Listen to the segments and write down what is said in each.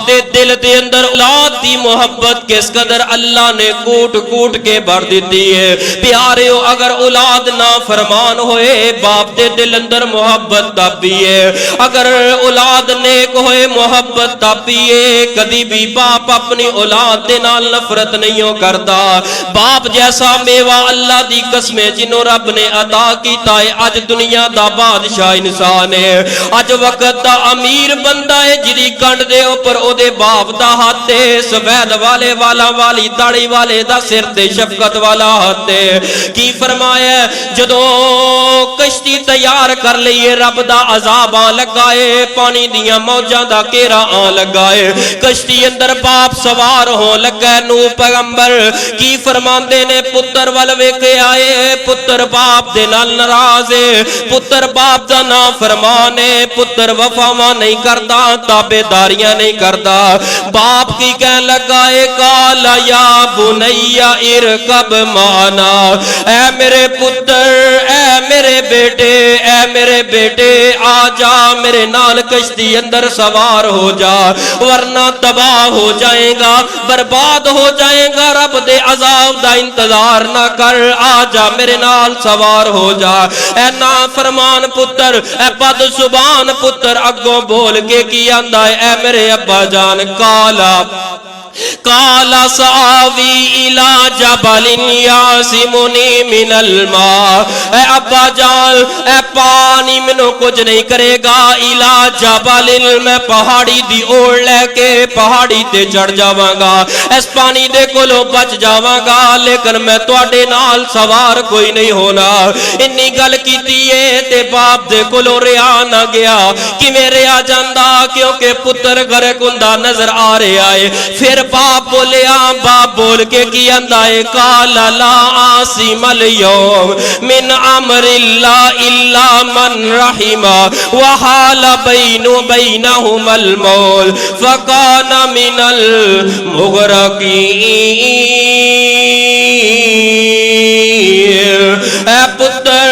دے دل دے اندر اولاد دی محبت کس قدر اللہ نے کوٹ کوٹ کے بھر دیتی ہے۔ پیاریو اگر اولاد نا فرمان ہوئے باپ دے دل اندر محبت تاپی ہے، اگر اولاد نیک ہوئے محبت تاپی ہے۔ کدی بھی باپ اپنی اولاد دے نال نفرت نہیں ہو کرتا۔ باپ جیسا میوہ اللہ دی قسمیں جنہوں رب نے عطا کیتا ہے، اج دنیا دا بادشاہ انسان ہے، اج وقت دا امیر بندہ ہے، جدی کنڈ دے اوپر او دے باپ دا ہاتھ ہے، سفید والے والا والی داڑھی والے دا سر تے شفقت والا ہاتھ ہے۔ کی فرمایا جدو کشتی تیار کر لئیے رب دا عذاب آن لگائے، پانی دیاں موجاں دا کیرا آن لگائے، کشتی اندر باپ سوار ہو لگائے، نو پیغمبر کی فرماندے نے پتر والوے کے آئے، پتر باپ دے نال ناراض ہے، پتر باپ دا نا فرمانے، پتر وفاواں نہیں کرتا، تابعداریاں نہیں کرتا۔ باپ کی کہنے لگائے کالا یا بنیا ارکب مانا، اے میرے پتر، اے میرے بیٹے، اے میرے بیٹے آجا میرے نال کشتی اندر سوار ہو جا، ورنہ تباہ ہو جائے گا، برباد ہو جائے گا، رب دے عذاب دا انتظار نہ کر، آجا میرے نال سوار ہو جا۔ اے نافرمان پتر، اے بد زبان پتر اگوں بول کے کی آندا ہے، اے میرے ابا جان کالا ساوی الى جبل یاسمنی من الماء، اے ابا جان اے پانی منو کچھ نہیں کرے گا، الى جبل میں پہاڑی دی اوڑ لے کے پہاڑی تے چڑھ جاواں گا، اس پانی دے کولوں بچ جاواں گا، لیکن میں تواڈے نال سوار کوئی نہیں ہونا۔ انی گل کیتی ہے تے باپ دے کولوں رہا نہ گیا، کیویں رہا جاندا؟ کیونکہ پتر غرق ہوندا نظر آ رہا ہے۔ پھر باپ بولیا، باپ بول کے کی آندا ہے کالا لا عاصم اليوم من امر اللہ الا من رحم وحال بینہم الموت فکان من المغرقین۔ اے پتر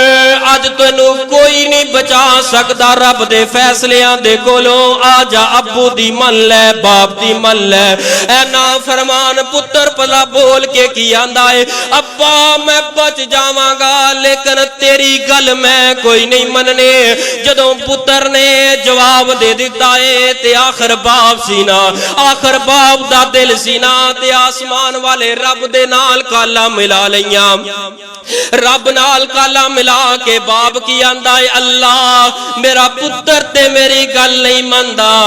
اج تینو کوئی نہیں بچا سکدا رب دے فیصلیاں دے کولوں، آجا ابو دی من لے، باپ دی من لے۔ اے نافرمان پتر پلا بول کے کی آندا ہے ابا میں بچ جاواں گا، لیکن تیری گل میں کوئی نہیں مننے۔ جدوں پتر نے جواب دے دیتا ہے تے آخر باپ سینا، آخر باپ دا دل سینا تے آسمان والے رب دے نال کالا ملا لیاں، رب نال کالا ملا کے باپ کی آندا ہے اللہ میرا پتر تے میری گل نہیں مندا،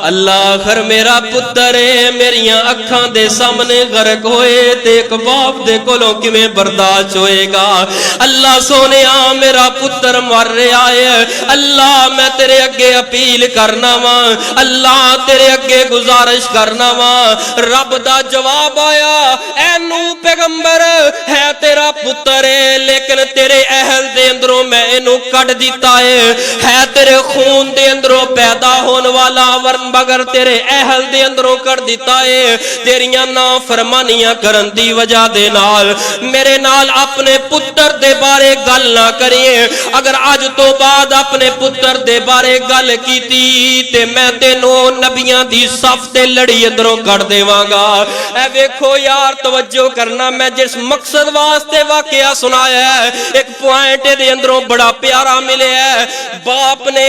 اللہ آخر میرا پتر ہے، میریاں اکھاں دے سامنے غرق ہوئے تے ایک باپ دے کولوں کیویں برداشت ہوئے گا؟ اللہ سونیا میرا پتر مر رہا ہے، اللہ میں تیرے اگے اپیل کرنا وا، اللہ تیرے اگے گزارش کرنا وا۔ رب دا جواب آیا اے نو پیغمبر ہے تیرا پتر ہے، لیکن تیرے اہل دے اندروں میں انہوں کٹ دیتا ہے تیرے خون دے اندروں پیدا ہون والا، ورن بگر تیرے اہل دے اندروں کٹ دیتا ہے، تیریاں نافرمانیاں کرن دی وجہ دے نال میرے نال اپنے پتر دے بارے گل نہ کریے، اگر آج تو بعد اپنے پتر دے بارے گل کیتی تے میں تینوں نبیاں دی صف تے لڑی اندروں کٹ دیواں گا۔ اے ویکھو یار توجہ کرنا، میں جس مقصد واسطے واقعہ سنایا ہے ایک پوائنٹ دے اندروں بڑا پیارا ملے ہے۔ باپ نے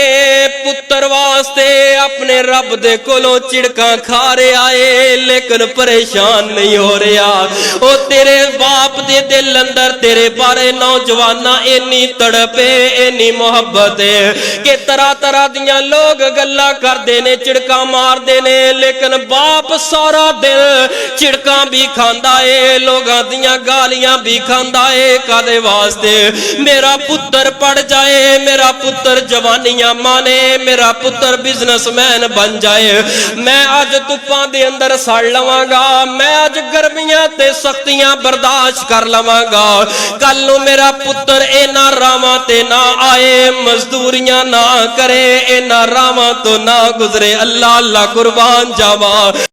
پتر واسطے اپنے رب دے کولوں چڑکاں کھا رہے آئے، لیکن پریشان نہیں ہو رہا۔ او تیرے باپ دے دل اندر تیرے بارے نوجوانہ اینی تڑپے، اینی محبت ہے کہ طرح طرح دیاں لوگ گلا کر دینے، چڑکاں مار دینے، لیکن باپ سارا دل چڑکاں بھی کھاندا ہے، لوگاں دیاں گالیاں بھی کھاندا ہے، کدے واسطے میرا پتر پڑھ جائے، میرا پتر جوانیاں مانے، میرا پتر بزنس مین بن جائے، میں آج تپاں دے اندر سڑ لواں گا، میں آج گرمیاں تے سختیاں برداشت کر لواں گا، کل نو میرا پتر اینا راواں تے نہ آئے، مزدوریاں نہ کرے، اینا راواں تو نہ گزرے، اللہ اللہ قربان جاواں۔